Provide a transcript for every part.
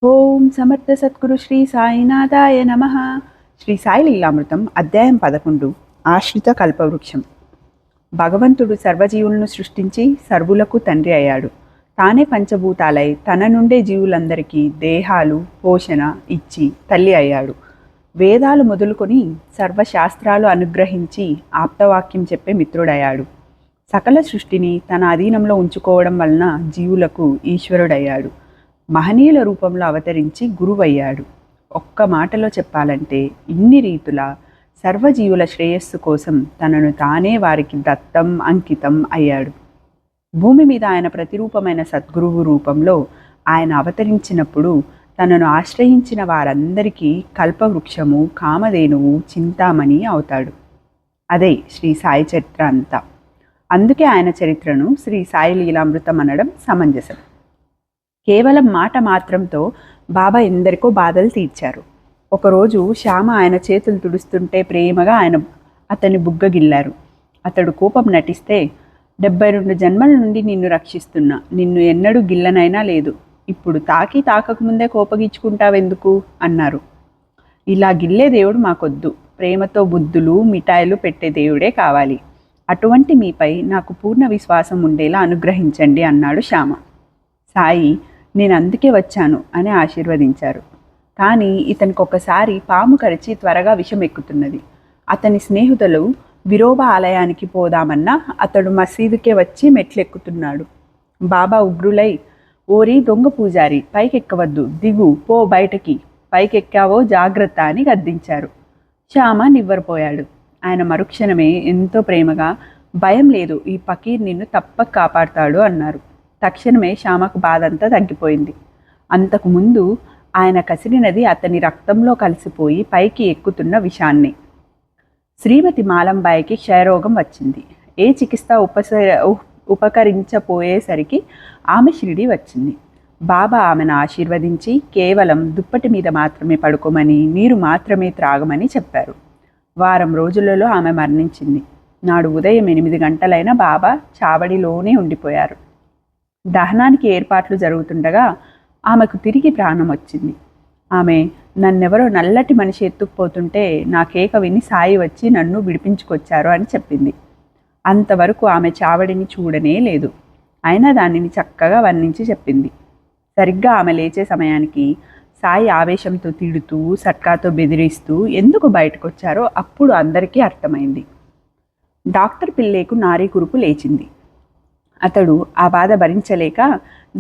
ఓం సమర్థ సద్గురు శ్రీ సాయినాథాయ నమ. శ్రీ సాయి లీలామృతం అధ్యాయం 11. ఆశ్రిత కల్పవృక్షం. భగవంతుడు సర్వజీవులను సృష్టించి సర్వులకు తండ్రి అయ్యాడు. తానే పంచభూతాలై తన నుండే జీవులందరికీ దేహాలు పోషణ ఇచ్చి తల్లి అయ్యాడు. వేదాలు మొదలుకొని సర్వశాస్త్రాలు అనుగ్రహించి ఆప్తవాక్యం చెప్పే మిత్రుడయ్యాడు. సకల సృష్టిని తన అధీనంలో ఉంచుకోవడం వలన జీవులకు ఈశ్వరుడయ్యాడు. మహనీయుల రూపంలో అవతరించి గురువయ్యాడు. ఒక్క మాటలో చెప్పాలంటే ఇన్ని రీతుల సర్వజీవుల శ్రేయస్సు కోసం తనను తానే వారికి దత్తం అంకితం అయ్యాడు. భూమి మీద ఆయన ప్రతిరూపమైన సద్గురువు రూపంలో ఆయన అవతరించినప్పుడు తనను ఆశ్రయించిన వారందరికీ కల్పవృక్షము, కామధేనువు, చింతామణి అవుతాడు. అదే శ్రీ సాయి చరిత్ర అంతా. అందుకే ఆయన చరిత్రను శ్రీ సాయి లీలామృతం అనడం సమంజసం. కేవలం మాట మాత్రంతో బాబా ఎందరికో బాధలు తీర్చారు. ఒకరోజు శ్యామ ఆయన చేతులు తుడుస్తుంటే ప్రేమగా అతని బుగ్గగిల్లారు. అతడు కోపం నటిస్తే, 72 జన్మల నుండి నిన్ను రక్షిస్తున్నా, నిన్ను ఎన్నడూ గిల్లనైనా లేదు, ఇప్పుడు తాకకముందే కోపగించుకుంటావెందుకు అన్నారు. ఇలా గిల్లే దేవుడు మాకొద్దు, ప్రేమతో బుద్ధులు మిఠాయిలు పెట్టే దేవుడే కావాలి. అటువంటి మీపై నాకు పూర్ణ విశ్వాసం ఉండేలా అనుగ్రహించండి అన్నాడు శ్యామ. సాయి, నేను అందుకే వచ్చాను అని ఆశీర్వదించారు. కానీ ఇతనికి ఒకసారి పాము కరిచి త్వరగా విషం ఎక్కుతున్నది. అతని స్నేహితులు విరోబా ఆలయానికి పోదామన్నా అతడు మసీదుకే వచ్చి మెట్లెక్కుతున్నాడు. బాబా ఉగ్రులై, ఓరి దొంగ పూజారి, పైకెక్కవద్దు, దిగు, పో బయటకి, పైకెక్కావో జాగ్రత్త అని గద్దించారు. శ్యామ నివ్వరపోయాడు. ఆయన మరుక్షణమే ఎంతో ప్రేమగా, భయం లేదు, ఈ ఫకీర్ నిన్ను తప్పక కాపాడుతాడు అన్నారు. తక్షణమే శ్యామకు బాధంతా తగ్గిపోయింది. అంతకుముందు ఆయన కసిరినది అతని రక్తంలో కలిసిపోయి పైకి ఎక్కుతున్న విషాన్ని. శ్రీమతి మాలంబాయికి క్షయరోగం వచ్చింది. ఏ చికిత్స ఉపకరించపోయేసరికి ఆమె షిరిడి వచ్చింది. బాబా ఆమెను ఆశీర్వదించి కేవలం దుప్పటి మీద మాత్రమే పడుకోమని, నీరు మాత్రమే త్రాగమని చెప్పారు. వారం రోజులలో ఆమె మరణించింది. నాడు ఉదయం 8 గంటలైన బాబా చావడిలోనే ఉండిపోయారు. దహనానికి ఏర్పాట్లు జరుగుతుండగా ఆమెకు తిరిగి ప్రాణం వచ్చింది. ఆమె, నన్నెవరో నల్లటి మనిషి ఎత్తుకుపోతుంటే నా కేక విని సాయి వచ్చి నన్ను విడిపించుకొచ్చారు అని చెప్పింది. అంతవరకు ఆమె చావడిని చూడనే లేదు. అయినా దానిని చక్కగా వర్ణించి చెప్పింది. సరిగ్గా ఆమె లేచే సమయానికి సాయి ఆవేశంతో తిడుతూ, సట్కాతో బెదిరిస్తూ ఎందుకు బయటకు వచ్చారో అప్పుడు అందరికీ అర్థమైంది. డాక్టర్ పిల్లేకు నారీ కురుపు లేచింది. అతడు ఆ బాధ భరించలేక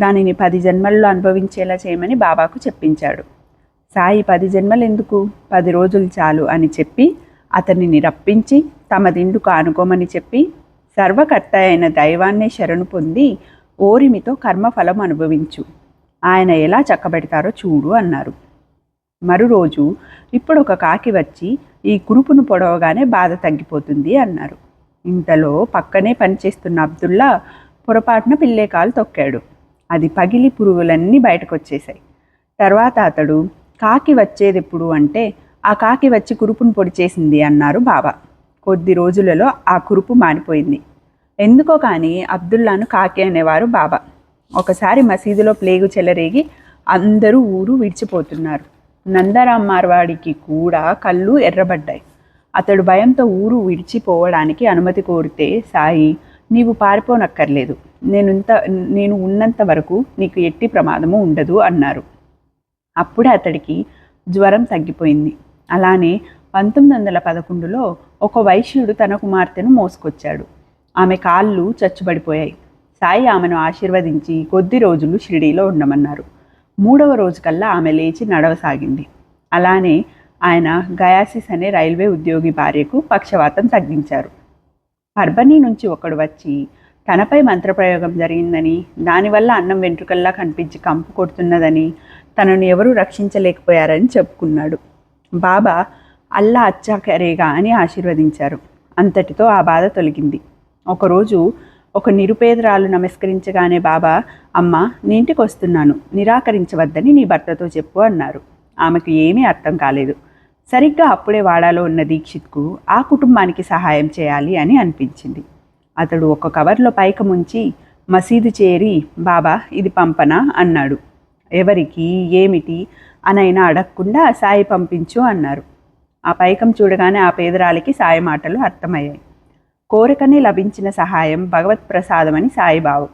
దానిని 10 జన్మల్లో అనుభవించేలా చేయమని బాబాకు చెప్పించాడు. సాయి 10 జన్మలు ఎందుకు, 10 రోజులు చాలు అని చెప్పి అతనిని రప్పించి తమ దిండుకు ఆనుకోమని చెప్పి, సర్వకర్త అయిన దైవాన్నే శరణు పొంది ఓరిమితో కర్మఫలం అనుభవించు, ఆయన ఎలా చక్కబెడతారో చూడు అన్నారు. మరురోజు ఇప్పుడు ఒక కాకి వచ్చి ఈ కురుపును పొడవగానే బాధ తగ్గిపోతుంది అన్నారు. ఇంతలో పక్కనే పనిచేస్తున్న అబ్దుల్లా పొరపాటున పిల్లేకాలు తొక్కాడు. అది పగిలి పురుగులన్నీ బయటకు వచ్చేశాయి. తర్వాత అతడు, కాకి వచ్చేదెప్పుడు అంటే, ఆ కాకి వచ్చి కురుపును పొడి చేసింది అన్నారు బాబా. కొద్ది రోజులలో ఆ కురుపు మారిపోయింది. ఎందుకో కానీ అబ్దుల్లాను కాకి అనేవారు బాబా. ఒకసారి మసీదులో ప్లేగు చెలరేగి అందరూ ఊరు విడిచిపోతున్నారు. నందరాం మార్వాడికి కూడా కళ్ళు ఎర్రబడ్డాయి. అతడు భయంతో ఊరు విడిచిపోవడానికి అనుమతి కోరితే సాయి, నీవు పారిపోనక్కర్లేదు, నేను ఉన్నంత వరకు నీకు ఎట్టి ప్రమాదము ఉండదు అన్నారు. అప్పుడే అతడికి జ్వరం తగ్గిపోయింది. అలానే 1911లో ఒక వైశ్యుడు తన కుమార్తెను మోసుకొచ్చాడు. ఆమె కాళ్ళు చచ్చుబడిపోయాయి. సాయి ఆమెను ఆశీర్వదించి కొద్ది రోజులు షిరిడీలో ఉండమన్నారు. 3వ రోజుకల్లా ఆమె లేచి నడవసాగింది. అలానే ఆయన గయాసిస్ అనే రైల్వే ఉద్యోగి భార్యకు పక్షవాతం తగ్గించారు. పర్బనీ నుంచి ఒకడు వచ్చి తనపై మంత్రప్రయోగం జరిగిందని, దానివల్ల అన్నం వెంట్రుకల్లా కనిపించి కంపు కొడుతున్నదని, తనను ఎవరూ రక్షించలేకపోయారని చెప్పుకున్నాడు. బాబా అల్లా అచ్చా కరేగా అని ఆశీర్వదించారు. అంతటితో ఆ బాధ తొలగింది. ఒకరోజు ఒక నిరుపేదరాలు నమస్కరించగానే బాబా, అమ్మ, నీ ఇంటికి వస్తున్నాను, నిరాకరించవద్దని నీ భర్తతో చెప్పు అన్నారు. ఆమెకు ఏమీ అర్థం కాలేదు. సరిగ్గా అప్పుడే వాడాలో ఉన్న దీక్షిత్కు ఆ కుటుంబానికి సహాయం చేయాలి అని అనిపించింది. అతడు ఒక కవర్లో పైక ముంచి మసీదు చేరి, బాబా ఇది పంపనా అన్నాడు. ఎవరికి ఏమిటి అనైనా అడగకుండా సాయి పంపించు అన్నారు. ఆ పైకం చూడగానే ఆ పేదరాలికి సాయి మాటలు అర్థమయ్యాయి. కోరికనే లభించిన సహాయం భగవత్ ప్రసాదమని సాయిబాబు.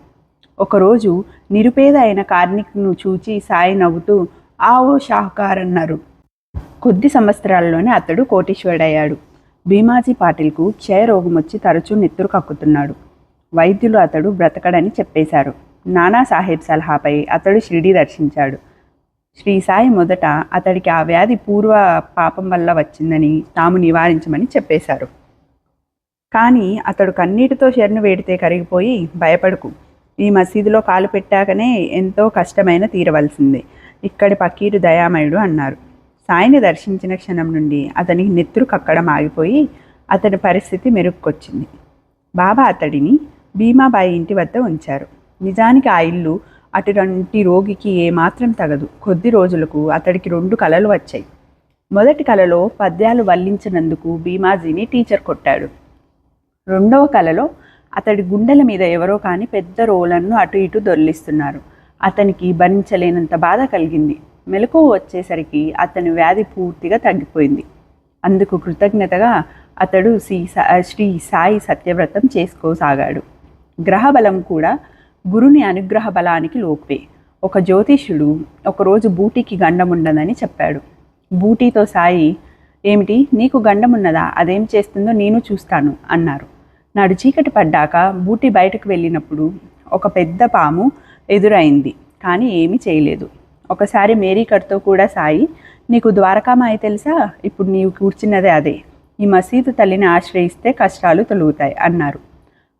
ఒకరోజు నిరుపేద అయిన కార్మికును చూచి సాయి నవ్వుతూ ఓ షాహుకార్ అన్నారు. కొద్ది సంవత్సరాల్లోనే అతడు కోటీశ్వరుడయ్యాడు. భీమాజీ పాటిల్కు క్షయరోగం వచ్చి తరచూ నెత్తురు కక్కుతున్నాడు. వైద్యులు అతడు బ్రతకడని చెప్పేశారు. నానాసాహెబ్ సలహాపై అతడు షిరిడీ దర్శించాడు. శ్రీ సాయి మొదట అతడికి ఆ వ్యాధి పూర్వ పాపం వల్ల వచ్చిందని తాము నివారించమని చెప్పేశారు. కానీ అతడు కన్నీటితో శరణు వేడితే కరిగిపోయి, భయపడకు, ఈ మసీదులో కాలు పెట్టాకనే ఎంతో కష్టమైన తీరవలసిందే, ఇక్కడి పకీరు దయామయుడు అన్నారు. సాయిని దర్శించిన క్షణం నుండి అతనికి నెత్తురు కక్కడం ఆగిపోయి అతడి పరిస్థితి మెరుగుకొచ్చింది. బాబా అతడిని భీమాబాయి ఇంటి వద్ద ఉంచారు. నిజానికి ఆ ఇల్లు అటువంటి రోగికి ఏమాత్రం తగదు. కొద్ది రోజులకు అతడికి 2 కలలు వచ్చాయి. మొదటి కలలో పద్యాలు వల్లించినందుకు భీమాజీని టీచర్ కొట్టాడు. రెండవ కలలో అతడి గుండెల మీద ఎవరో కానీ పెద్ద రోలను అటు ఇటు దొర్లిస్తున్నారు. అతనికి భరించలేనంత బాధ కలిగింది. మెలకువ వచ్చేసరికి అతని వ్యాధి పూర్తిగా తగ్గిపోయింది. అందుకు కృతజ్ఞతగా అతడు శ్రీ సాయి సత్యవ్రతం చేసుకోసాగాడు. గ్రహబలం కూడా గురుని అనుగ్రహ బలానికి లోపే. ఒక జ్యోతిష్యుడు ఒకరోజు బూటీకి గండముండదని చెప్పాడు. బూటీతో సాయి, ఏమిటి, నీకు గండమున్నదా? అదేం చేస్తుందో నేను చూస్తాను అన్నారు. నాడు చీకటి పడ్డాక బూటీ బయటకు వెళ్ళినప్పుడు ఒక పెద్ద పాము ఎదురైంది, కానీ ఏమీ చేయలేదు. ఒకసారి మేరీకర్తో కూడా సాయి, నీకు ద్వారకామాయి తెలుసా? ఇప్పుడు నీవు కూర్చున్నదే అదే. ఈ మసీదు తల్లిని ఆశ్రయిస్తే కష్టాలు తొలుగుతాయి అన్నారు.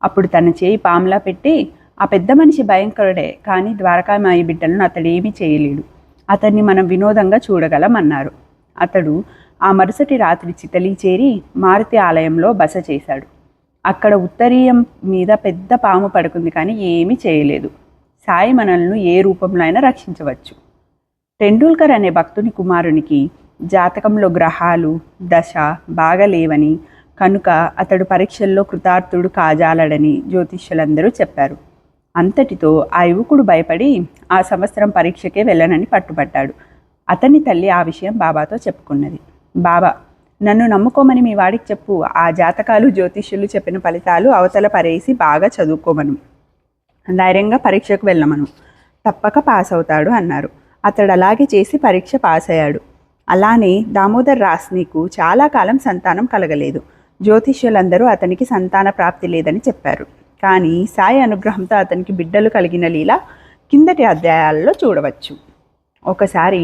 అప్పుడు తన చేయి పాములా పెట్టి, ఆ పెద్ద మనిషి భయంకరుడే, కానీ ద్వారకామాయి బిడ్డలను అతడు ఏమీ చేయలేడు. అతన్ని మనం వినోదంగా చూడగలం అన్నారు. అతడు ఆ మరుసటి రాత్రి చితలి చేరి మారుతి ఆలయంలో బస చేశాడు. అక్కడ ఉత్తరీయం మీద పెద్ద పాము పడుకుంది, కానీ ఏమీ చేయలేదు. సాయి మనల్ని ఏ రూపంలో అయినా రక్షించవచ్చు. టెండూల్కర్ అనే భక్తుని కుమారునికి జాతకంలో గ్రహాలు దశ బాగలేవని, కనుక అతడు పరీక్షల్లో కృతార్థుడు కాజాలడని జ్యోతిష్యులందరూ చెప్పారు. అంతటితో ఆ యువకుడు భయపడి ఆ సంవత్సరం పరీక్షకే వెళ్ళనని పట్టుబట్టాడు. అతని తల్లి ఆ విషయం బాబాతో చెప్పుకున్నది. బాబా, నన్ను నమ్ముకోమని మీ వాడికి చెప్పు. ఆ జాతకాలు జ్యోతిష్యులు చెప్పిన ఫలితాలు అవతల పరేసి బాగా చదువుకోమను, ధైర్యంగా పరీక్షకు వెళ్ళమను, తప్పక పాస్ అవుతాడు అన్నారు. అతడు అలాగే చేసి పరీక్ష పాస్ అయ్యాడు. అలానే దామోదర్ రాస్నీకు చాలా కాలం సంతానం కలగలేదు. జ్యోతిష్యులందరూ అతనికి సంతాన ప్రాప్తి లేదని చెప్పారు. కానీ సాయి అనుగ్రహంతో అతనికి బిడ్డలు కలిగిన లీల కిందటి అధ్యాయాల్లో చూడవచ్చు. ఒకసారి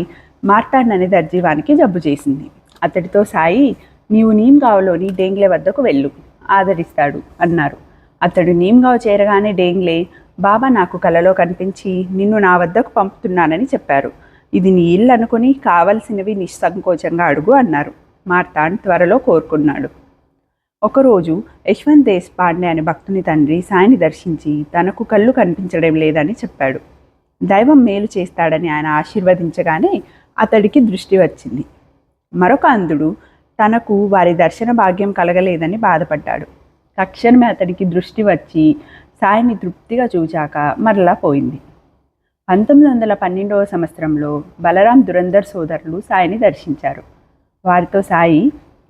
మార్తాండ్ అనే దర్జీవానికి జబ్బు చేసింది. అతడితో సాయి, నీవు నీమ్గావ్లోని డేంగ్లే వద్దకు వెళ్ళు, ఆదరిస్తాడు అన్నారు. అతడు నీమ్గావ్ చేరగానే డేంగ్లే, బాబా నాకు కలలో కనిపించి నిన్ను నా వద్దకు పంపుతున్నానని చెప్పారు. ఇది నీ ఇల్లు అనుకుని కావలసినవి నిస్సంకోచంగా అడుగు అన్నారు. మార్తాండ్ త్వరలో కోరుకున్నాడు. ఒకరోజు యశ్వంత్ దేశపాండే అనే భక్తుని తండ్రి సాయిని దర్శించి తనకు కళ్ళు కనిపించడం లేదని చెప్పాడు. దైవం మేలు చేస్తాడని ఆయన ఆశీర్వదించగానే అతడికి దృష్టి వచ్చింది. మరొక అంధుడు తనకు వారి దర్శన భాగ్యం కలగలేదని బాధపడ్డాడు. తక్షణమే అతడికి దృష్టి వచ్చి సాయిని తృప్తిగా చూచాక మరలా పోయింది. 1912వ సంవత్సరంలో బలరాం దురందర్ సోదరులు సాయిని దర్శించారు. వారితో సాయి,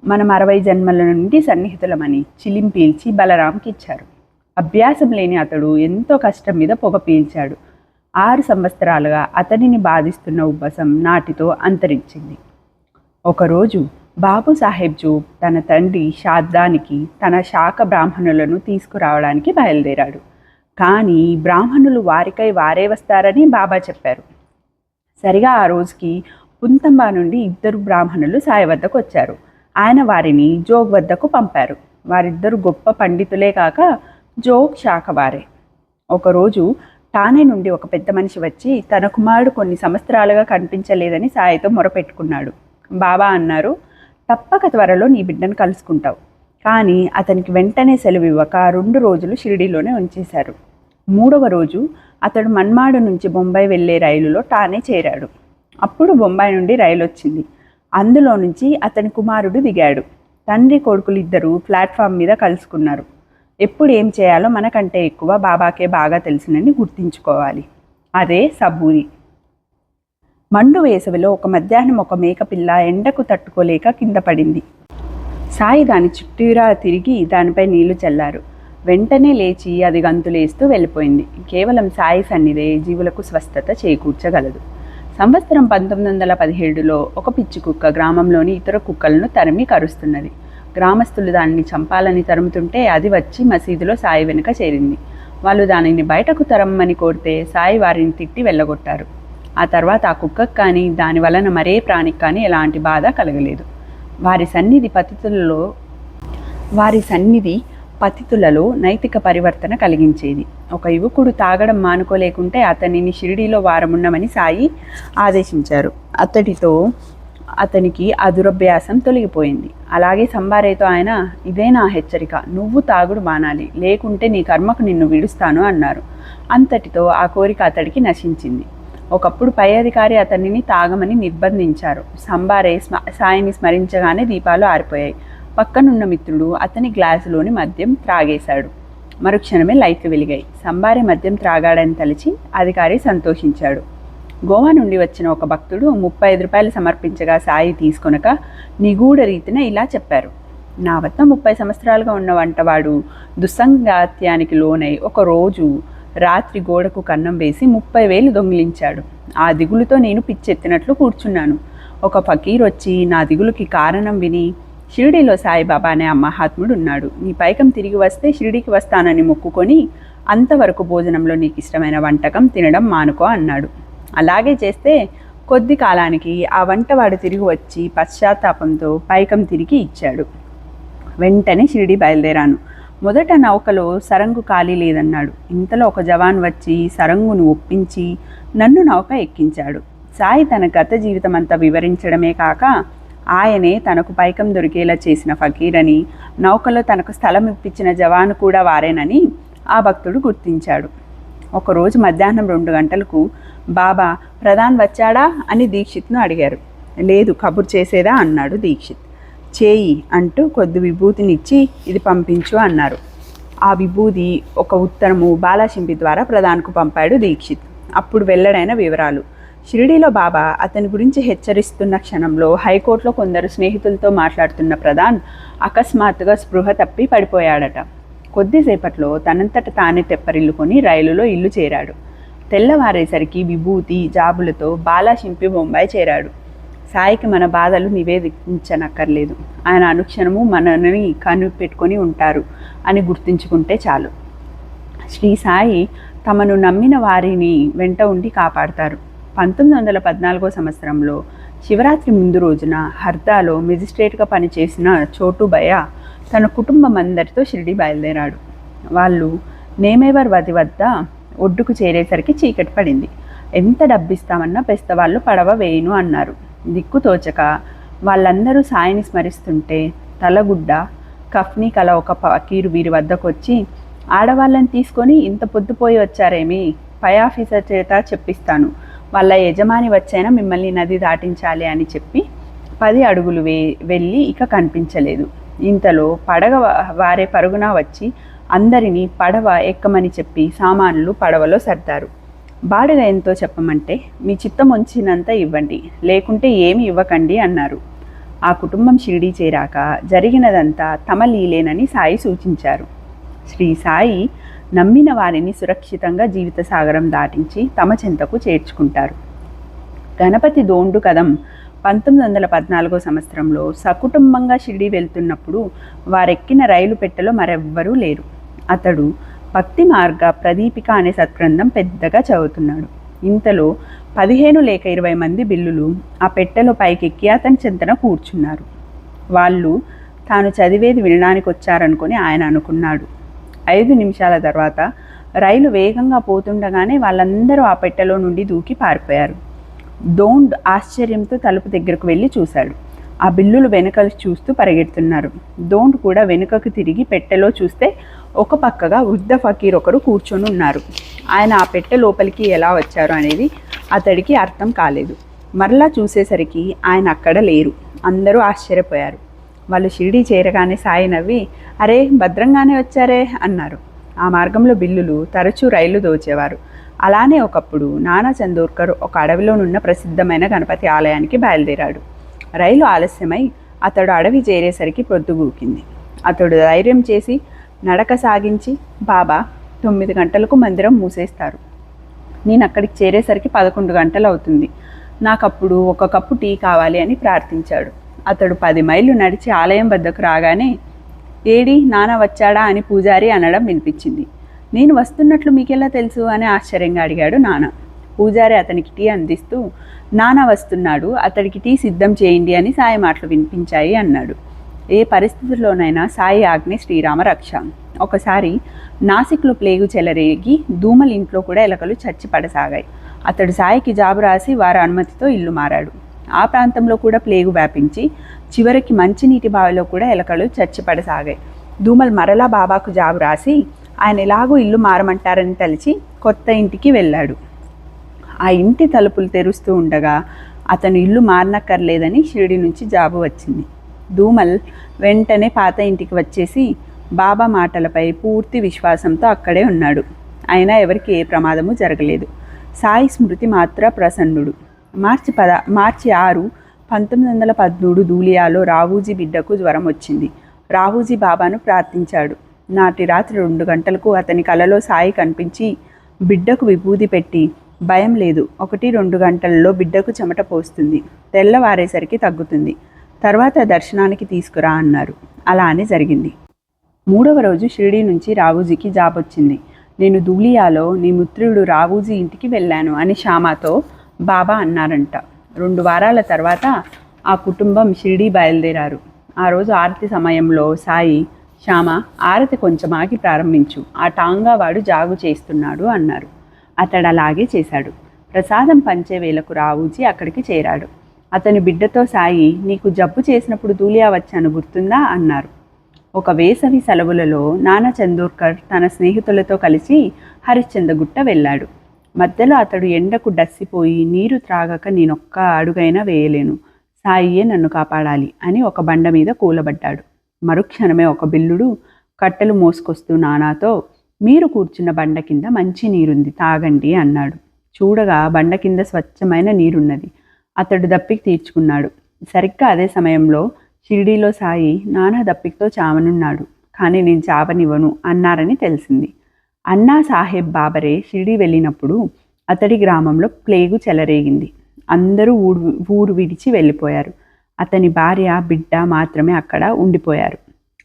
మనం 60 జన్మల నుండి సన్నిహితులమని చిలిం పీల్చి బలరాంకి ఇచ్చారు. అభ్యాసం లేని అతడు ఎంతో కష్టం మీద పొగ పీల్చాడు. 6 సంవత్సరాలుగా అతనిని బాధిస్తున్న ఉబ్బసం నాటితో అంతరించింది. ఒకరోజు బాబు సాహెబ్ జోగ్ తన తండ్రి షాద్దానికి తన శాఖ బ్రాహ్మణులను తీసుకురావడానికి బయలుదేరాడు. కానీ బ్రాహ్మణులు వారికై వారే వస్తారని బాబా చెప్పారు. సరిగా ఆ రోజుకి పుంతంబా నుండి 2 బ్రాహ్మణులు సాయి వద్దకు వచ్చారు. ఆయన వారిని జోగ్ వద్దకు పంపారు. వారిద్దరు గొప్ప పండితులే కాక జోగ్ శాఖవారే. ఒకరోజు ఠానే నుండి ఒక పెద్ద మనిషి వచ్చి తన కుమారుడు కొన్ని సంవత్సరాలుగా కనిపించలేదని సాయితో మొరపెట్టుకున్నాడు. బాబా అన్నారు, తప్పక త్వరలో నీ బిడ్డను కలుసుకుంటావు. కానీ అతనికి వెంటనే సెలవు ఇవ్వక 2 రోజులు షిరిడీలోనే ఉంచేశారు. 3వ రోజు అతడు మన్మాడు నుంచి బొంబాయి వెళ్ళే రైలులో ఠానే చేరాడు. అప్పుడు బొంబాయి నుండి రైలు వచ్చింది. అందులో నుంచి అతని కుమారుడు దిగాడు. తండ్రి కొడుకులు ఇద్దరూ ప్లాట్ఫామ్ మీద కలుసుకున్నారు. ఎప్పుడు ఏం చేయాలో మనకంటే ఎక్కువ బాబాకే బాగా తెలుసునని గుర్తుంచుకోవాలి. అదే సబూరి. మండు వేసవిలో ఒక మధ్యాహ్నం ఒక మేకపిల్ల ఎండకు తట్టుకోలేక కింద పడింది. సాయి దాని చుట్టూరా తిరిగి దానిపై నీళ్లు చల్లారు. వెంటనే లేచి అది గంతులేస్తూ వెళ్ళిపోయింది. కేవలం సాయి సన్నిధే జీవులకు స్వస్థత చేకూర్చగలదు. సంవత్సరం 1917లో ఒక పిచ్చి కుక్క గ్రామంలోని ఇతర కుక్కలను తరిమి కరుస్తున్నది. గ్రామస్తులు దానిని చంపాలని తరుముతుంటే అది వచ్చి మసీదులో సాయి వెనుక చేరింది. వాళ్ళు దానిని బయటకు తరమ్మని కోరితే సాయి వారిని తిట్టి వెళ్ళగొట్టారు. ఆ తర్వాత ఆ కుక్కకు కానీ దాని వలన మరే ప్రాణికి కానీ ఎలాంటి బాధ కలగలేదు. వారి సన్నిధి పతితులలో నైతిక పరివర్తన కలిగించేది. ఒక యువకుడు తాగడం మానుకోలేకుంటే అతనిని షిరిడీలో వారమున్నమని సాయి ఆదేశించారు. అతనికి ఆ దురభ్యాసం తొలగిపోయింది. అలాగే సంబారేతో ఆయన, ఇదే నా హెచ్చరిక, నువ్వు తాగుడు మానాలి, లేకుంటే నీ కర్మకు నిన్ను విడుస్తాను అన్నారు. అంతటితో ఆ కోరిక అతడికి నశించింది. ఒకప్పుడు పై అధికారి అతనిని తాగమని నిర్బంధించారు. సంబారే సాయిని స్మరించగానే దీపాలు ఆరిపోయాయి. పక్కనున్న మిత్రుడు అతని గ్లాసులోని మద్యం త్రాగేశాడు. మరుక్షణమే లైట్లు వెలిగాయి. సంబారే మద్యం త్రాగాడని తలిచి అధికారి సంతోషించాడు. గోవా నుండి వచ్చిన ఒక భక్తుడు 35 రూపాయలు సమర్పించగా సాయి తీసుకొనక నిగూఢ రీతిన ఇలా చెప్పారు. నా వద్ద 30 సంవత్సరాలుగా ఉన్న వంటవాడు దుస్సంగాత్యానికి లోనై ఒకరోజు రాత్రి గోడకు కన్నం వేసి 30,000 దొంగిలించాడు. ఆ దిగులుతో నేను పిచ్చెత్తినట్లు కూర్చున్నాను. ఒక ఫకీర్ వచ్చి నా దిగులుకి కారణం విని, షిరిడీలో సాయిబాబా అనే ఆ మహాత్ముడు ఉన్నాడు, నీ పైకం తిరిగి వస్తే షిరిడీకి వస్తానని మొక్కుకొని అంతవరకు భోజనంలో నీకు ఇష్టమైన వంటకం తినడం మానుకో అన్నాడు. అలాగే చేస్తే కొద్ది కాలానికి ఆ వంటవాడు తిరిగి వచ్చి పశ్చాత్తాపంతో పైకం తిరిగి ఇచ్చాడు. వెంటనే షిరిడీ బయలుదేరాను. మొదట నౌకలో సరంగు ఖాళీ లేదన్నాడు. ఇంతలో ఒక జవాన్ వచ్చి సరంగును ఒప్పించి నన్ను నౌక ఎక్కించాడు. సాయి తన గత జీవితం అంతా వివరించడమే కాక ఆయనే తనకు పైకం దొరికేలా చేసిన ఫకీర్ అని, నౌకలో తనకు స్థలం ఇప్పించిన జవాను కూడా వారేనని ఆ భక్తుడు గుర్తించాడు. ఒకరోజు మధ్యాహ్నం 2 గంటలకు బాబా ప్రధాన్ వచ్చాడా అని దీక్షిత్ను అడిగారు. లేదు, కబుర్ చేసేదా అన్నాడు దీక్షిత్. చేయి అంటూ కొద్ది విభూతినిచ్చి ఇది పంపించు అన్నారు. ఆ విభూది ఒక ఉత్తరము బాలాశింపి ద్వారా ప్రధాన్కు పంపాడు దీక్షిత్. అప్పుడు వెల్లడైన వివరాలు. షిరిడీలో బాబా అతని గురించి హెచ్చరిస్తున్న క్షణంలో హైకోర్టులో కొందరు స్నేహితులతో మాట్లాడుతున్న ప్రధాన్ అకస్మాత్తుగా స్పృహ తప్పి పడిపోయాడట. కొద్దిసేపట్లో తనంతట తానే తెప్పరిల్లుకొని రైలులో ఇల్లు చేరాడు. తెల్లవారేసరికి విభూతి జాబులతో బాలాశింపి బొంబాయి చేరాడు. సాయికి మన బాధలు నివేదించనక్కర్లేదు, ఆయన అనుక్షణము మనని కనిపెట్టుకొని ఉంటారు అని గుర్తుంచుకుంటే చాలు. శ్రీ సాయి తమను నమ్మిన వారిని వెంట ఉండి కాపాడతారు. 1914 సంవత్సరంలో శివరాత్రి ముందు రోజున హర్దాలో మెజిస్ట్రేట్గా పనిచేసిన చోటుబయ్య తన కుటుంబం అందరితో షిరిడీ బయలుదేరాడు. వాళ్ళు నేమేవర్ వది వద్ద ఒడ్డుకు చేరేసరికి చీకటి పడింది. ఎంత డబ్బిస్తామన్నా పెస్తవాళ్ళు పడవ వేయను అన్నారు. దిక్కు తోచక వాళ్ళందరూ సాయిని స్మరిస్తుంటే తలగుడ్డ కఫ్నీ కల ఒక ఫకీరు వీరి వద్దకు వచ్చి, ఆడవాళ్ళని తీసుకొని ఇంత పొద్దుపోయి వచ్చారేమి, పై ఆఫీసర్ చేత చెప్పిస్తాను, వాళ్ళ యజమాని వచ్చైనా మిమ్మల్ని నది దాటించాలి అని చెప్పి 10 అడుగులు వెళ్ళి ఇక కనిపించలేదు. ఇంతలో పడవ వారే పరుగున వచ్చి అందరినీ పడవ ఎక్కమని చెప్పి సామాన్లు పడవలో సర్దారు. బాడుగ ఎంతో చెప్పమంటే మీ చిత్తం ఉంచినంత ఇవ్వండి, లేకుంటే ఏమి ఇవ్వకండి అన్నారు. ఆ కుటుంబం షిరిడీ చేరాక జరిగినదంతా తమ లీలేనని సాయి సూచించారు. శ్రీ సాయి నమ్మిన వారిని సురక్షితంగా జీవిత సాగరం దాటించి తమ చెంతకు చేర్చుకుంటారు. గణపతి దోండు కదం 1914 సంవత్సరంలో సకుటుంబంగా షిరిడీ వెళ్తున్నప్పుడు వారెక్కిన రైలు పెట్టెలో మరెవ్వరూ లేరు. అతడు భక్తి మార్గ ప్రదీపిక అనే సత్గ్రంథం పెద్దగా చదువుతున్నాడు. ఇంతలో 15 లేక 20 మంది బిల్లులు ఆ పెట్టెలో పైకెక్కి అతని చెంతన కూర్చున్నారు. వాళ్ళు తాను చదివేది వినడానికి వచ్చారనుకొని ఆయన అనుకున్నాడు. 5 నిమిషాల తర్వాత రైలు వేగంగా పోతుండగానే వాళ్ళందరూ ఆ పెట్టెలో నుండి దూకి పారిపోయారు. దోండ్ ఆశ్చర్యంతో తలుపు దగ్గరకు వెళ్ళి చూశాడు. ఆ బిల్లులు వెనుకలు చూస్తూ పరిగెడుతున్నారు. దోండ్ కూడా వెనుకకు తిరిగి పెట్టెలో చూస్తే ఒక పక్కగా వృద్ధ ఫకీర్ ఒకరు కూర్చొని ఉన్నారు. ఆయన ఆ పెట్టె లోపలికి ఎలా వచ్చారు అనేది అతడికి అర్థం కాలేదు. మరలా చూసేసరికి ఆయన అక్కడ లేరు. అందరూ ఆశ్చర్యపోయారు. వాళ్ళు షిరిడీ చేరగానే సాయి నవ్వి, అరే భద్రంగానే వచ్చారే అన్నారు. ఆ మార్గంలో బిల్లులు తరచూ రైళ్లు దోచేవారు. అలానే ఒకప్పుడు నానా చందోర్కర్ ఒక అడవిలోనున్న ప్రసిద్ధమైన గణపతి ఆలయానికి బయలుదేరాడు. రైలు ఆలస్యమై అతడు అడవి చేరేసరికి పొద్దుగూకింది. అతడు ధైర్యం చేసి నడక సాగించి, బాబా 9 గంటలకు మందిరం మూసేస్తారు, నేను అక్కడికి చేరేసరికి 11 గంటలు అవుతుంది, నాకప్పుడు ఒక కప్పు టీ కావాలి అని ప్రార్థించాడు. అతడు 10 మైళ్ళు నడిచి ఆలయం వద్దకు రాగానే, ఏడి నాన్న వచ్చాడా అని పూజారి అనడం వినిపించింది. నేను వస్తున్నట్లు మీకెలా తెలుసు అని ఆశ్చర్యంగా అడిగాడు నాన్న. పూజారి అతనికి టీ అందిస్తూ, నాన్న వస్తున్నాడు, అతడికి టీ సిద్ధం చేయండి అని సాయి మాటలు వినిపించాయి అన్నాడు. ఏ పరిస్థితుల్లోనైనా సాయి ఆజ్ఞే శ్రీరామ రక్ష. ఒకసారి నాసిక్లో ప్లేగు చెలరేగి దూమల ఇంట్లో కూడా ఎలకలు చచ్చి పడసాగాయి. అతడు సాయికి జాబు రాసి వారి అనుమతితో ఇల్లు మారాడు. ఆ ప్రాంతంలో కూడా ప్లేగు వ్యాపించి చివరికి మంచినీటి బావిలో కూడా ఎలకలు చచ్చి పడసాగాయి. దూమల్ మరలా బాబాకు జాబు రాసి ఆయన ఎలాగూ ఇల్లు మారమంటారని తలిచి కొత్త ఇంటికి వెళ్ళాడు. ఆ ఇంటి తలుపులు తెరుస్తూ ఉండగా అతను ఇల్లు మారనక్కర్లేదని షిరిడి నుంచి జాబు వచ్చింది. దూమల్ వెంటనే పాత ఇంటికి వచ్చేసి బాబా మాటలపై పూర్తి విశ్వాసంతో అక్కడే ఉన్నాడు. అయినా ఎవరికి ఏ ప్రమాదము జరగలేదు. సాయి స్మృతి మాత్ర ప్రసన్నుడు. మార్చి 6, 1913 ధూలియాలో రావూజీ బిడ్డకు జ్వరం వచ్చింది. రావూజీ బాబాను ప్రార్థించాడు. నాటి రాత్రి 2 గంటలకు అతని కలలో సాయి కనిపించి బిడ్డకు విభూది పెట్టి, భయం లేదు, 1-2 గంటలలో బిడ్డకు చెమట పోస్తుంది, తెల్లవారేసరికి తగ్గుతుంది, తర్వాత దర్శనానికి తీసుకురా అన్నారు. అలానే జరిగింది. 3వ రోజు షిరిడీ నుంచి రావూజీకి జాబ్ వచ్చింది. నేను ధూలియాలో నీ మిత్రుడు రావూజీ ఇంటికి వెళ్ళాను అని శ్యామతో బాబా అన్నారంట. 2 వారాల తర్వాత ఆ కుటుంబం షిరిడీ బయలుదేరారు. ఆ రోజు ఆరతి సమయంలో సాయి, శ్యామ ఆరతి కొంచెం ఆగి ప్రారంభించు, ఆ టాంగా వాడు జాగు చేస్తున్నాడు అన్నారు. అతడు అలాగే చేశాడు. ప్రసాదం పంచే వేళకు రావూజీ అక్కడికి చేరాడు. అతని బిడ్డతో సాయి, నీకు జబ్బు చేసినప్పుడు ధూలియా వచ్చాను గుర్తుందా అన్నారు. ఒక వేసవి సెలవులలో నానా చందోర్కర్ తన స్నేహితులతో కలిసి హరిశ్చంద్రగుట్ట వెళ్ళాడు. మధ్యలో అతడు ఎండకు డస్సిపోయి నీరు త్రాగక నేనొక్క అడుగైనా వేయలేను, సాయియే నన్ను కాపాడాలి అని ఒక బండ మీద కూలబడ్డాడు. మరుక్షణమే ఒక బిల్లుడు కట్టెలు మోసుకొస్తూ నానాతో, మీరు కూర్చున్న బండ కింద మంచి నీరుంది, తాగండి అన్నాడు. చూడగా బండ కింద స్వచ్ఛమైన నీరున్నది. అతడు దప్పికి తీర్చుకున్నాడు. సరిగ్గా అదే సమయంలో షిరిడీలో సాయి, నానా దప్పికతో చావనున్నాడు, కానీ నేను చావనివ్వను అన్నారని తెలిసింది. అన్నా సాహెబ్ బాబరే షిరిడీ వెళ్ళినప్పుడు అతడి గ్రామంలో ప్లేగు చెలరేగింది. అందరూ ఊరు విడిచి వెళ్ళిపోయారు. అతని భార్య, బిడ్డ మాత్రమే అక్కడ ఉండిపోయారు.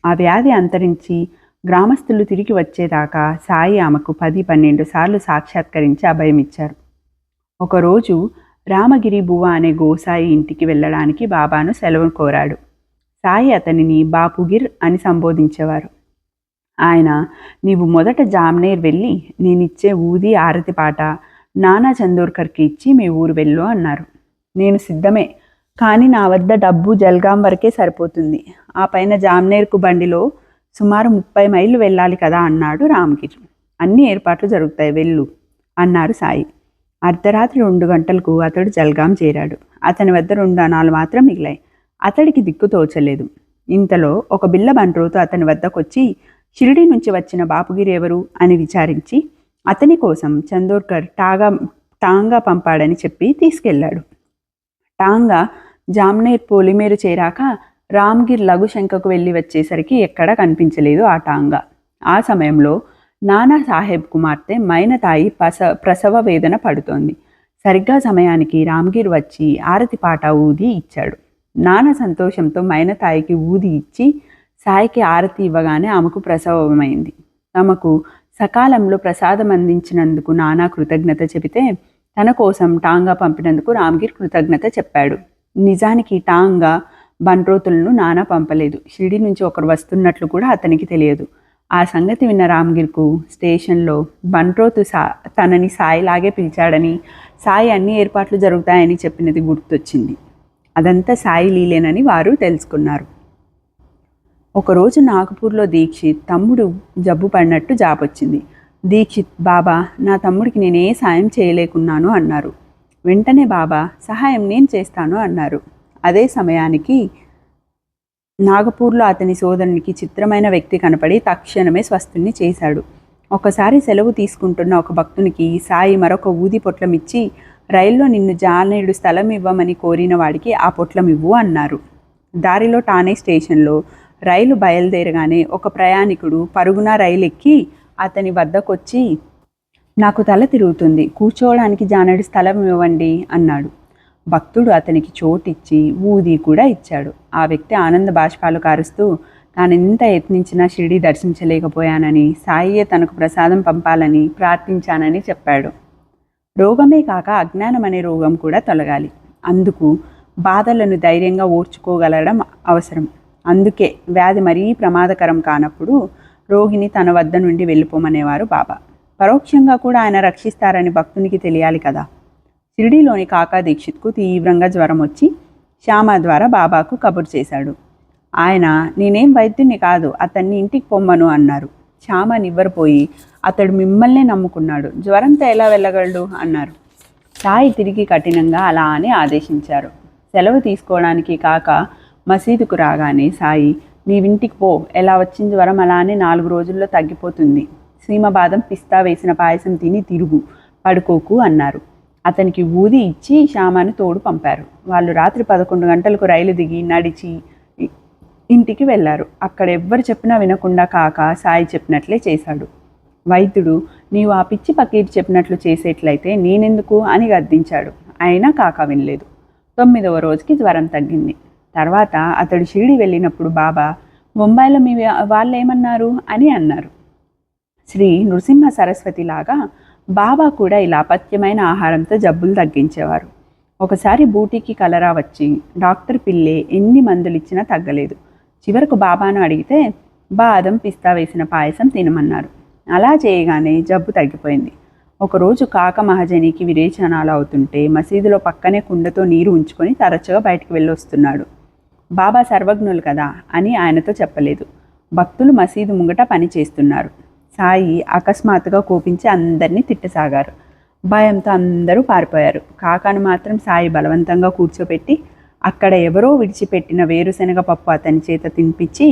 ఆ వ్యాధి అంతరించి గ్రామస్తులు తిరిగి వచ్చేదాకా సాయి ఆమెకు 10-12 సార్లు సాక్షాత్కరించి అభయమిచ్చారు. ఒకరోజు రామగిరి బువ్వ అనే గోసాయి ఇంటికి వెళ్ళడానికి బాబాను సెలవు కోరాడు. సాయి అతనిని బాపుగిర్ అని సంబోధించేవారు. ఆయన, నీవు మొదట జామ్నేర్ వెళ్ళి నేనిచ్చే ఊది ఆరతి పాట నానా చందోర్కర్కి ఇచ్చి మీ ఊరు వెళ్ళు అన్నారు. నేను సిద్ధమే, కానీ నా వద్ద డబ్బు జల్గాం వరకే సరిపోతుంది, ఆ పైన జామ్నేర్కు బండిలో సుమారు 30 మైళ్ళు వెళ్ళాలి కదా అన్నాడు రామగిరి. అన్ని ఏర్పాట్లు జరుగుతాయి, వెళ్ళు అన్నారు సాయి. అర్ధరాత్రి 2 గంటలకు అతడు జల్గాం చేరాడు. అతని వద్ద 2 అణాలు మాత్రం మిగిలాయి. అతడికి దిక్కు తోచలేదు. ఇంతలో ఒక బిల్ల బంట్రోతు అతని వద్దకొచ్చి, షిరిడీ నుంచి వచ్చిన బాపుగిరి ఎవరు అని విచారించి అతని కోసం చందోర్కర్ టాంగా పంపాడని చెప్పి తీసుకెళ్లాడు. టాంగా జామ్నేర్ పొలిమేరు చేరాక రామ్గిర్ లఘుశంకకు వెళ్ళి వచ్చేసరికి ఎక్కడా కనిపించలేదు ఆ టాంగా. ఆ సమయంలో నానా సాహెబ్ కుమార్తె మైనతాయి ప్రసవ వేదన పడుతోంది. సరిగ్గా సమయానికి రామ్గిర్ వచ్చి ఆరతి పాట ఊది ఇచ్చాడు. నానా సంతోషంతో మైనతాయికి ఊది ఇచ్చి సాయికి ఆరతి ఇవ్వగానే ఆమెకు ప్రసవమైంది. తమకు సకాలంలో ప్రసాదం అందించినందుకు నానా కృతజ్ఞత చెబితే తన కోసం టాంగా పంపినందుకు రామ్గిర్ కృతజ్ఞత చెప్పాడు. నిజానికి టాంగా బంట్రోతులను నానా పంపలేదు. షిరిడి నుంచి ఒకరు వస్తున్నట్లు కూడా అతనికి తెలియదు. ఆ సంగతి విన్న రామ్గిర్కు స్టేషన్లో బంట్రోతు తనని సాయిలాగే పిలిచాడని, సాయి అన్ని ఏర్పాట్లు జరుగుతాయని చెప్పినది గుర్తొచ్చింది. అదంతా సాయి లీలేనని వారు తెలుసుకున్నారు. ఒకరోజు నాగపూర్లో దీక్షిత్ తమ్ముడు జబ్బు పడినట్టు జాబొచ్చింది. దీక్షిత్, బాబా నా తమ్ముడికి నేనే సాయం చేయలేకున్నాను అన్నారు. వెంటనే బాబా, సహాయం నేను చేస్తాను అన్నారు. అదే సమయానికి నాగపూర్లో అతని సోదరునికి చిత్రమైన వ్యక్తి కనపడి తక్షణమే స్వస్థుని చేశాడు. ఒకసారి సెలవు తీసుకుంటున్న ఒక భక్తునికి సాయి మరొక ఊది పొట్లం ఇచ్చి రైల్లో నిన్ను జానేడు స్థలం ఇవ్వమని కోరిన వాడికి ఆ పొట్లం ఇవ్వు అన్నారు. దారిలో ఠానే స్టేషన్లో రైలు బయలుదేరగానే ఒక ప్రయాణికుడు పరుగున రైలు ఎక్కి అతని వద్దకొచ్చి, నాకు తల తిరుగుతుంది, కూర్చోవడానికి జానేడు స్థలం ఇవ్వండి అన్నాడు. భక్తుడు అతనికి చోటిచ్చి ఊది కూడా ఇచ్చాడు. ఆ వ్యక్తి ఆనంద బాష్పాలు కారుస్తూ తానెంత యత్నించినా షిరిడి దర్శించలేకపోయానని, సాయియే తనకు ప్రసాదం పంపాలని ప్రార్థించానని చెప్పాడు. రోగమే కాక అజ్ఞానం అనే రోగం కూడా తొలగాలి. అందుకు బాధలను ధైర్యంగా ఓర్చుకోగలగడం అవసరం. అందుకే వ్యాధి మరీ ప్రమాదకరం కానప్పుడు రోగిని తన వద్ద నుండి వెళ్ళిపోమనేవారు బాబా. పరోక్షంగా కూడా ఆయన రక్షిస్తారని భక్తునికి తెలియాలి కదా. షిరిడీలోని కాకా దీక్షిత్కు తీవ్రంగా జ్వరం వచ్చి శ్యామ ద్వారా బాబాకు కబురు చేశాడు. ఆయన, నేనేం వైద్యుని కాదు, అతన్ని ఇంటికి పొమ్మను అన్నారు. శ్యామ నివ్వరపోయి, అతడు మిమ్మల్నే నమ్ముకున్నాడు, జ్వరంతో ఎలా వెళ్ళగలడు అన్నారు. సాయి తిరిగి కఠినంగా అలా అని ఆదేశించారు. సెలవు తీసుకోవడానికి కాక మసీదుకు రాగానే సాయి, నీవింటికి పో, ఎలా వచ్చిన జ్వరం అలానే 4 రోజుల్లో తగ్గిపోతుంది. సీమబాదం పిస్తా వేసిన పాయసం తిని తిరుగు, పడుకోకు అన్నారు. అతనికి ఊది ఇచ్చి శ్యామను తోడు పంపారు. వాళ్ళు రాత్రి 11 గంటలకు రైలు దిగి నడిచి ఇంటికి వెళ్ళారు. అక్కడ ఎవ్వరు చెప్పినా వినకుండా కాక సాయి చెప్పినట్లే చేశాడు. వైద్యుడు, నీవు ఆ పిచ్చి పకీరు చెప్పినట్లు చేసేట్లయితే నేనెందుకు అని గద్దించాడు. అయినా కాక వినలేదు. 9వ రోజుకి జ్వరం తగ్గింది. తర్వాత అతడు షిరిడి వెళ్ళినప్పుడు బాబా, బొంబాయిలో మీ వాళ్ళు ఏమన్నారు అని అన్నారు. శ్రీ నృసింహ సరస్వతిలాగా బాబా కూడా ఇలా అపత్యమైన ఆహారంతో జబ్బులు తగ్గించేవారు. ఒకసారి బూటీకి కలరా వచ్చి డాక్టర్ పిల్లే ఎన్ని మందులు ఇచ్చినా తగ్గలేదు. చివరకు బాబాను అడిగితే బాదం పిస్తా వేసిన పాయసం తినమన్నారు. అలా చేయగానే జబ్బు తగ్గిపోయింది. ఒకరోజు కాక మహాజనికి విరేచనాలు అవుతుంటే మసీదులో పక్కనే కుండతో నీరు ఉంచుకొని తరచుగా బయటికి వెళ్ళొస్తున్నాడు. బాబా సర్వజ్ఞులు కదా అని ఆయనతో చెప్పలేదు. భక్తులు మసీదు ముంగట పని చేస్తున్నారు. సాయి అకస్మాత్తుగా కోపించి అందరినీ తిట్టసాగారు. భయంతో అందరూ పారిపోయారు. కాకాను మాత్రం సాయి బలవంతంగా కూర్చోపెట్టి అక్కడ ఎవరో విడిచిపెట్టిన వేరుశనగ పప్పు అతని చేత తినిపించి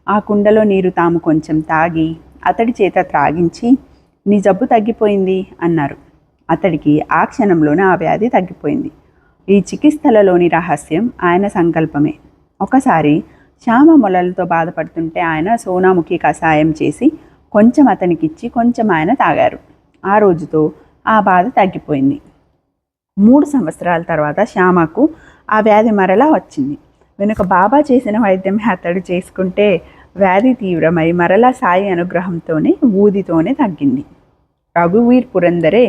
ఆ కుండలో నీరు తాము కొంచెం తాగి అతడి చేత త్రాగించి, నీ జబ్బు తగ్గిపోయింది అన్నారు. అతడికి ఆ క్షణంలోనే ఆ వ్యాధి తగ్గిపోయింది. ఈ చికిత్సలలోని రహస్యం ఆయన సంకల్పమే. ఒకసారి శ్యామ మొలలతో బాధపడుతుంటే ఆయన సోనాముఖి కషాయం చేసి కొంచెం అతనికిచ్చి కొంచెం ఆయన తాగారు. ఆ రోజుతో ఆ బాధ తగ్గిపోయింది. 3 సంవత్సరాల తర్వాత శ్యామకు ఆ వ్యాధి మరలా వచ్చింది. వెనుక బాబా చేసిన వైద్యమే అతడు చేసుకుంటే వ్యాధి తీవ్రమై మరలా సాయి అనుగ్రహంతోనే ఊదితోనే తగ్గింది. రఘువీర్ పురందరే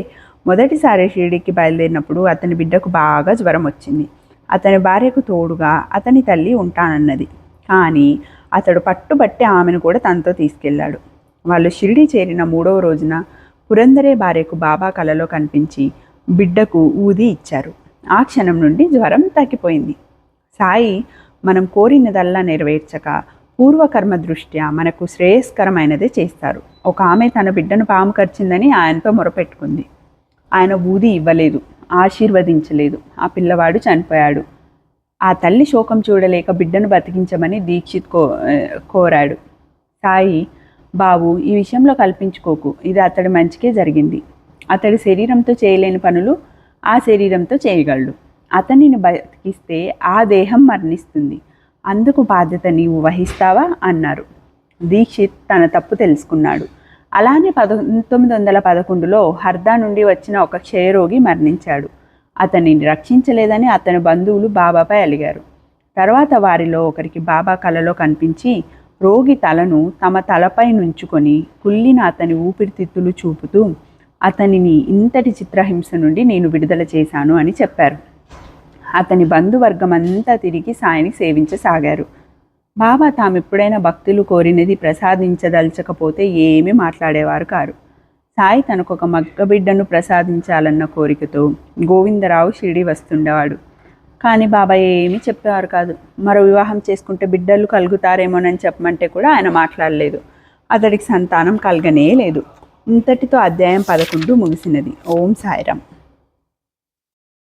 మొదటిసారి షిరిడీకి బయలుదేరినప్పుడు అతని బిడ్డకు బాగా జ్వరం వచ్చింది. అతని భార్యకు తోడుగా అతని తల్లి ఉంటానన్నది. కానీ అతడు పట్టుబట్టి ఆమెను కూడా తనతో తీసుకెళ్లాడు. వాళ్ళు షిరిడీ చేరిన 3వ రోజున పురందరే భార్యకు బాబా కలలో కనిపించి బిడ్డకు ఊది ఇచ్చారు. ఆ క్షణం నుండి జ్వరం తగ్గిపోయింది. సాయి మనం కోరినదల్లా నెరవేర్చక పూర్వకర్మ దృష్ట్యా మనకు శ్రేయస్కరమైనదే చేస్తారు. ఒక ఆమె తన బిడ్డను పాము కరిచిందని ఆయనతో మొరపెట్టుకుంది. ఆయన ఊది ఇవ్వలేదు, ఆశీర్వదించలేదు. ఆ పిల్లవాడు చనిపోయాడు. ఆ తల్లి శోకం చూడలేక బిడ్డను బతికించమని దీక్షిత్ కోరాడు. సాయి, బాబు, ఈ విషయంలో కల్పించుకోకు, ఇది అతడి మంచికే జరిగింది. అతడి శరీరంతో చేయలేని పనులు ఆ శరీరంతో చేయగలడు. అతనిని బతికిస్తే ఆ దేహం మరణిస్తుంది. అందుకు బాధ్యత నీవు వహిస్తావా అన్నారు. దీక్షిత్ తన తప్పు తెలుసుకున్నాడు. అలానే 1911లో హర్దా నుండి వచ్చిన ఒక క్షయరోగి మరణించాడు. అతనిని రక్షించలేదని అతని బంధువులు బాబాపై అలిగారు. తర్వాత వారిలో ఒకరికి బాబా కలలో కనిపించి రోగి తలను తమ తలపై నుంచుకొని కుళ్ళిన అతని ఊపిరితిత్తులు చూపుతూ అతనిని ఇంతటి చిత్రహింస నుండి నేను విడుదల చేశాను అని చెప్పారు. అతని బంధువర్గమంతా తిరిగి సాయిని సేవించసాగారు. బాబా తామెప్పుడైనా భక్తులు కోరినది ప్రసాదించదల్చకపోతే ఏమీ మాట్లాడేవారు కారు. సాయి తనకొక మగ్గబిడ్డను ప్రసాదించాలన్న కోరికతో గోవిందరావు షిరిడి వస్తుండేవాడు. కానీ బాబా ఏమీ చెప్పేవారు కాదు. మరో వివాహం చేసుకుంటే బిడ్డలు కలుగుతారేమోనని చెప్పమంటే కూడా ఆయన మాట్లాడలేదు. అతడికి సంతానం కలగనే లేదు. ఇంతటితో అధ్యాయం 11 ముగిసినది. ఓం సాయిరాం.